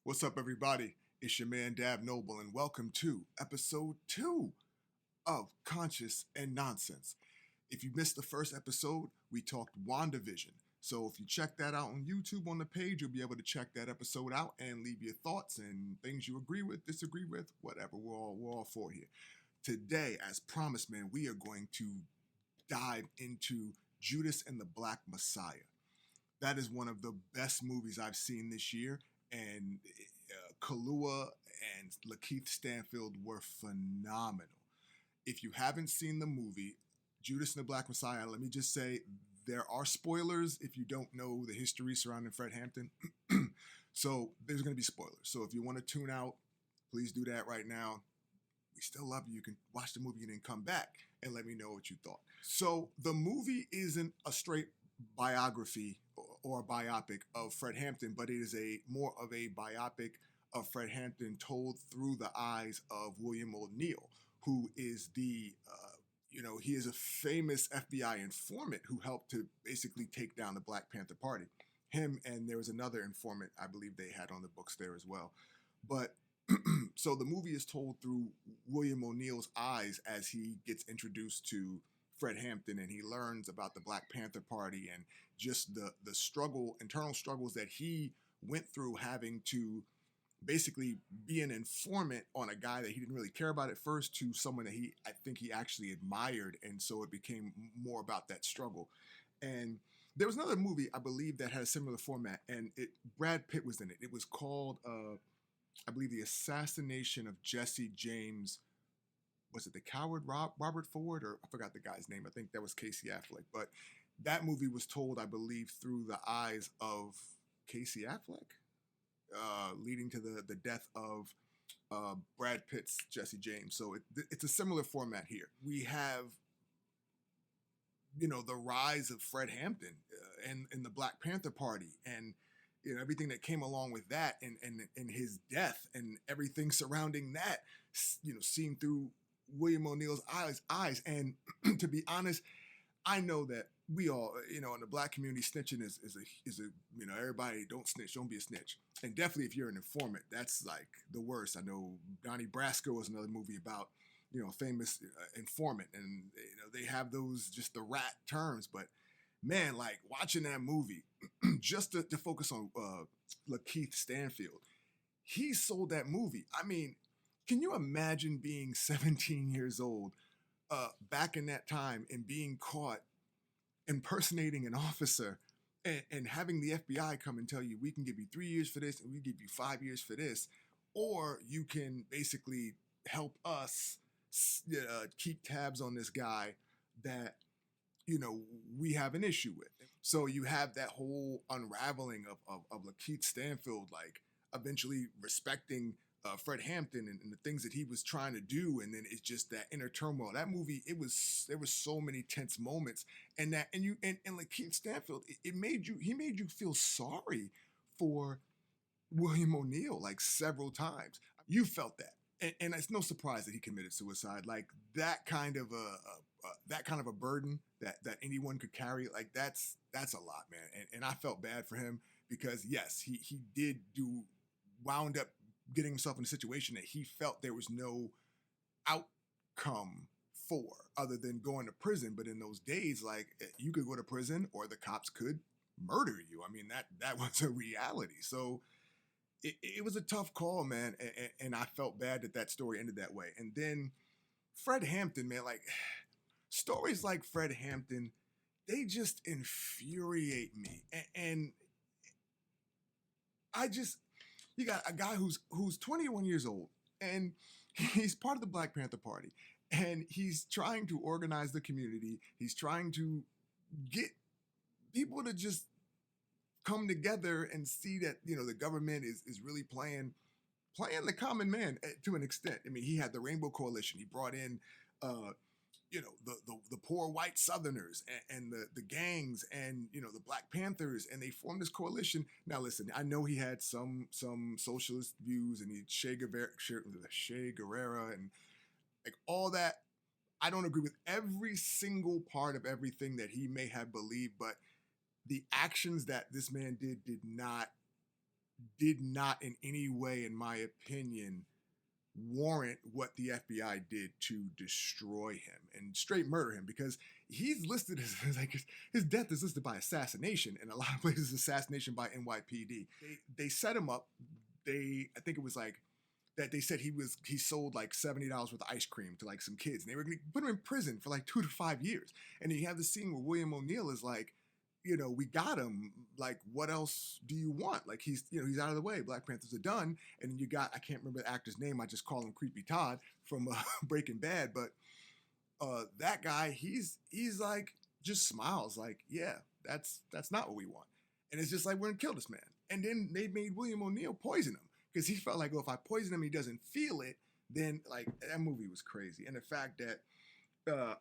What's up, everybody? It's your man Dab Noble, and welcome to episode 2 of Conscious and Nonsense. If you missed the first episode, we talked WandaVision. So if you check that out on YouTube on the page, you'll be able to check that episode out and leave your thoughts and things you agree with, disagree with, whatever. We're all for here. Today, as promised, man, we are going to dive into Judas and the Black Messiah. That is one of the best movies I've seen this year, and Kahlua and Lakeith Stanfield were phenomenal. If you haven't seen the movie Judas and the Black Messiah, let me just say there are spoilers if you don't know the history surrounding Fred Hampton. So there's going to be spoilers. So if you want to tune out, please do that right now. We still love you. You can watch the movie and then come back and let me know what you thought. So the movie isn't a straight biography or a biopic of Fred Hampton, but it is more of a biopic of Fred Hampton told through the eyes of William O'Neill, who is he is a famous FBI informant who helped to basically take down the Black Panther Party. Him and there was another informant I believe they had on the books there as well. But so the movie is told through William O'Neill's eyes as he gets introduced to Fred Hampton and he learns about the Black Panther Party and just the internal struggles that he went through having to basically be an informant on a guy that he didn't really care about at first to someone that I think he actually admired, and so it became more about that struggle. And there was another movie I believe that had a similar format, and Brad Pitt was in it. It was called I believe The Assassination of Jesse James. Was it The Coward, Robert Ford, or I forgot the guy's name. I think that was Casey Affleck. But that movie was told, I believe, through the eyes of Casey Affleck, leading to the death of Brad Pitt's Jesse James. So it's a similar format here. We have, the rise of Fred Hampton and the Black Panther Party and everything that came along with that and his death and everything surrounding that, seen through William O'Neill's eyes. And to be honest, I know that we all, in the Black community, snitching is a everybody don't snitch, don't be a snitch. And definitely if you're an informant, that's like the worst. I know Donnie Brasco is another movie about, a famous informant, and they have those just the rat terms. But man, like watching that movie, just to focus on Lakeith Stanfield, he sold that movie. I mean, can you imagine being 17 years old back in that time and being caught impersonating an officer and having the FBI come and tell you, we can give you 3 years for this and we give you 5 years for this, or you can basically help us keep tabs on this guy that we have an issue with. So you have that whole unraveling of Lakeith Stanfield, like eventually respecting Fred Hampton and the things that he was trying to do, and then it's just that inner turmoil. That movie, there was so many tense moments, and Lakeith Stanfield, he made you feel sorry for William O'Neill like several times. You felt that, and it's no surprise that he committed suicide. Like that kind of a burden that anyone could carry. Like that's a lot, man. And I felt bad for him because yes, he wound up getting himself in a situation that he felt there was no outcome for other than going to prison. But in those days, like you could go to prison or the cops could murder you. I mean, that was a reality. So it was a tough call, man. And I felt bad that story ended that way. And then Fred Hampton, man, like stories like Fred Hampton, they just infuriate me. And you got a guy who's 21 years old and he's part of the Black Panther Party and he's trying to organize the community. He's trying to get people to just come together and see that, the government is really playing the common man to an extent. I mean, he had the Rainbow Coalition. He brought in, the poor white Southerners and the gangs and, the Black Panthers, and they formed this coalition. Now, listen, I know he had some socialist views and he Che Guevara and like all that. I don't agree with every single part of everything that he may have believed, but the actions that this man did not did not in any way, in my opinion, warrant what the FBI did to destroy him and straight murder him, because he's listed as like his death is listed by assassination, and a lot of places assassination by NYPD. They set him up. I think it was like that they said he sold like $70 worth of ice cream to like some kids, and they were going to put him in prison for like 2 to 5 years. And then you have the scene where William O'Neill is like, we got him. Like, what else do you want? Like, he's out of the way. Black Panthers are done. And then you got, I can't remember the actor's name. I just call him Creepy Todd from Breaking Bad. But that guy, he's like, just smiles like, yeah, that's not what we want. And it's just like, we're going to kill this man. And then they made William O'Neill poison him, because he felt like, well, if I poison him, he doesn't feel it. Then, like, that movie was crazy. And the fact that, I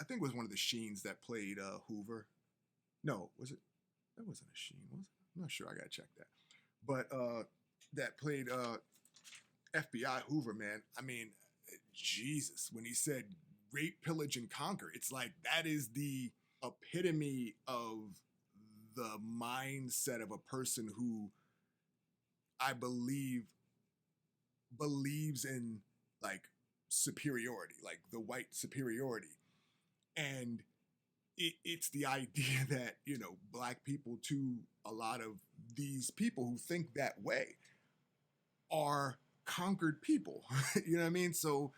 think it was one of the Sheens that played Hoover. No, was it? That wasn't a Sheen, was it? I'm not sure. I gotta check that. But that played FBI Hoover, man. I mean, Jesus, when he said rape, pillage, and conquer, it's like that is the epitome of the mindset of a person who I believe believes in like superiority, like the white superiority. And it's the idea that, Black people, to a lot of these people who think that way, are conquered people. You know what I mean? So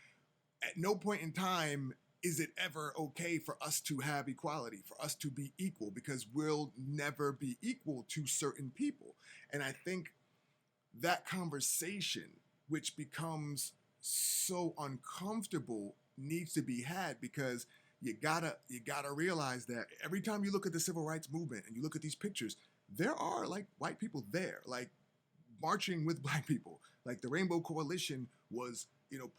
at no point in time is it ever okay for us to have equality, for us to be equal, because we'll never be equal to certain people. And I think that conversation, which becomes so uncomfortable, needs to be had, because you gotta realize that every time you look at the civil rights movement and you look at these pictures, there are like white people there, like marching with Black people. Like the Rainbow Coalition was,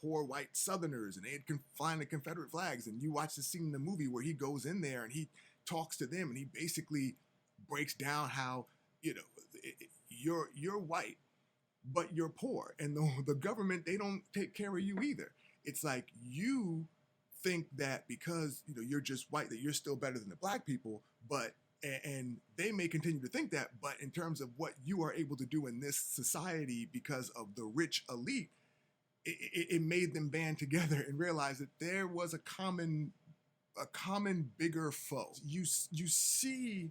poor white Southerners, and they had flying the Confederate flags. And you watch the scene in the movie where he goes in there and he talks to them, and he basically breaks down how, you're white, but you're poor, and the government, they don't take care of you either. It's like you think that because you're just white, that you're still better than the Black people, but and they may continue to think that, but in terms of what you are able to do in this society because of the rich elite, it made them band together and realize that there was a common bigger foe. You see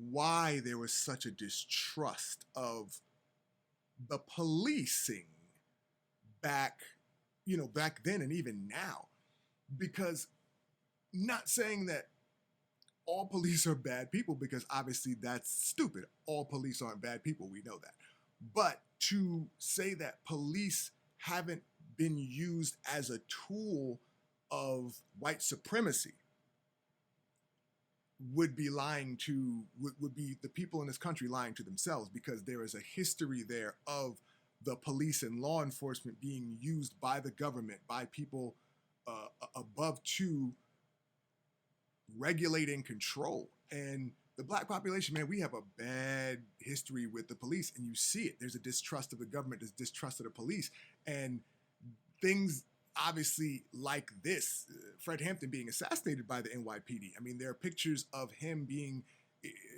why there was such a distrust of the policing back then and even now. Because, not saying that all police are bad people, because obviously that's stupid. All police aren't bad people, we know that. But to say that police haven't been used as a tool of white supremacy would be the people in this country lying to themselves, because there is a history there of the police and law enforcement being used by the government, by people above to regulate and control. And the Black population, man, we have a bad history with the police, and you see it. There's a distrust of the government, there's distrust of the police, and things obviously like this, Fred Hampton being assassinated by the NYPD. I mean, there are pictures of him being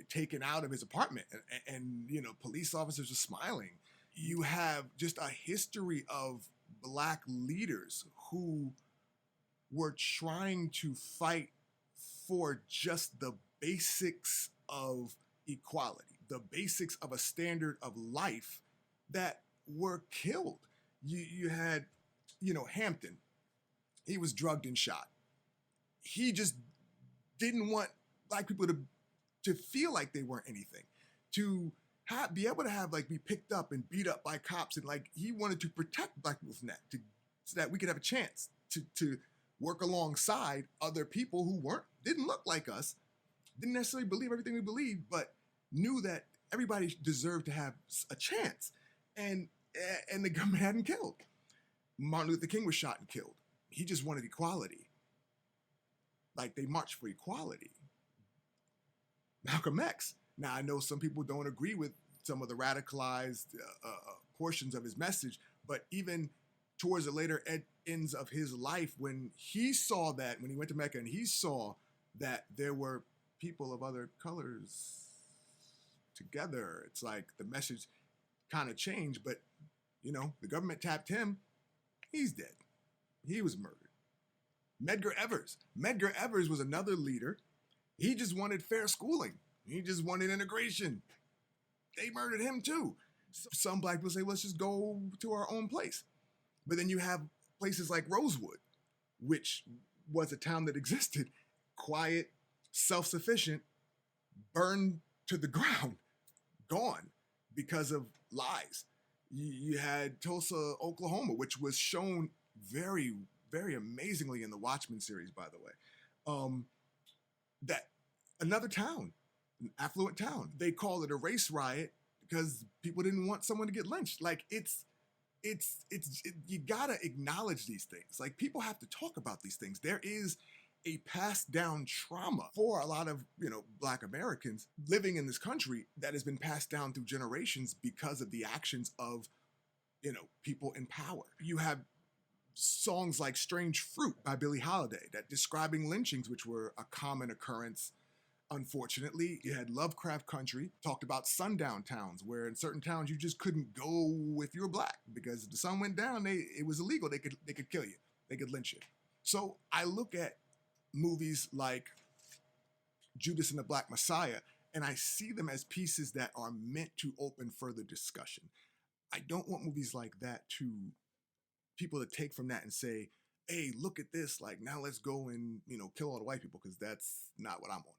taken out of his apartment, and police officers are smiling. You have just a history of Black leaders who were trying to fight for just the basics of equality, the basics of a standard of life, that were killed. You had, Hampton. He was drugged and shot. He just didn't want Black people to feel like they weren't anything, to be able to have be picked up and beat up by cops, and he wanted to protect Black people from that, so that we could have a chance to work alongside other people who didn't look like us, didn't necessarily believe everything we believed, but knew that everybody deserved to have a chance. And the government hadn't killed. Martin Luther King was shot and killed. He just wanted equality. They marched for equality. Malcolm X. Now, I know some people don't agree with some of the radicalized portions of his message, but even towards the later ends of his life, when he saw that, when he went to Mecca and he saw that there were people of other colors together, it's like the message, kind of changed, but the government tapped him. He's dead. He was murdered. Medgar Evers. Medgar Evers was another leader. He just wanted fair schooling. He just wanted integration. They murdered him too. Some black people say, let's just go to our own place. But then you have places like Rosewood, which was a town that existed, quiet, self-sufficient, burned to the ground, gone because of lies. You had Tulsa, Oklahoma, which was shown very, very amazingly in the Watchmen series, by the way. That another town, an affluent town, they called it a race riot because people didn't want someone to get lynched. Like you gotta acknowledge these things. Like people have to talk about these things. There is a passed down trauma for a lot of Black Americans living in this country that has been passed down through generations because of the actions of people in power. You have songs like Strange Fruit by Billie Holiday that describing lynchings, which were a common occurrence. Unfortunately, you had Lovecraft Country, talked about sundown towns, where in certain towns you just couldn't go if you were Black because if the sun went down, it was illegal. They could kill you. They could lynch you. So I look at movies like Judas and the Black Messiah, and I see them as pieces that are meant to open further discussion. I don't want movies like that to people to take from that and say, hey, look at this, like now let's go and kill all the white people, because that's not what I'm on.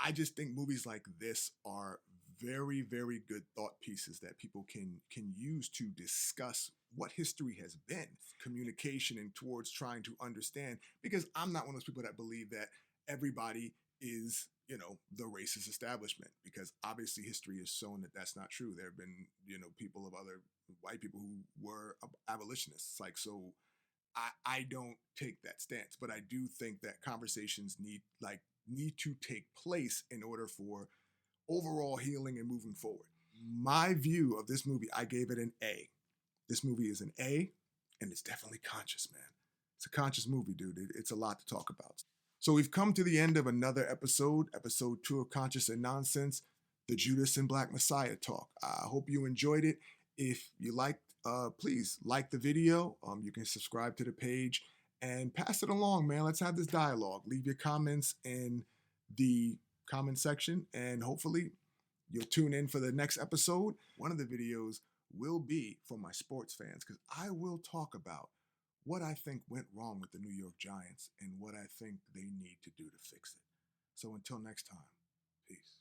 I just think movies like this are very, very good thought pieces that people can use to discuss what history has been, communication, and towards trying to understand, because I'm not one of those people that believe that everybody is, the racist establishment, because obviously history has shown that that's not true. There have been, people of other white people who were abolitionists. Like, so I don't take that stance, but I do think that conversations need to take place in order for overall healing and moving forward. My view of this movie, I gave it an A. This movie is an A, and it's definitely conscious, man. It's a conscious movie, dude. It's a lot to talk about. So we've come to the end of another episode 2 of Conscious and Nonsense, the Judas and Black Messiah talk. I hope you enjoyed it. If you liked, please like the video. You can subscribe to the page and pass it along, man. Let's have this dialogue. Leave your comments in the comment section, and hopefully you'll tune in for the next episode. One of the videos will be for my sports fans, because I will talk about what I think went wrong with the New York Giants and what I think they need to do to fix it. So until next time, peace.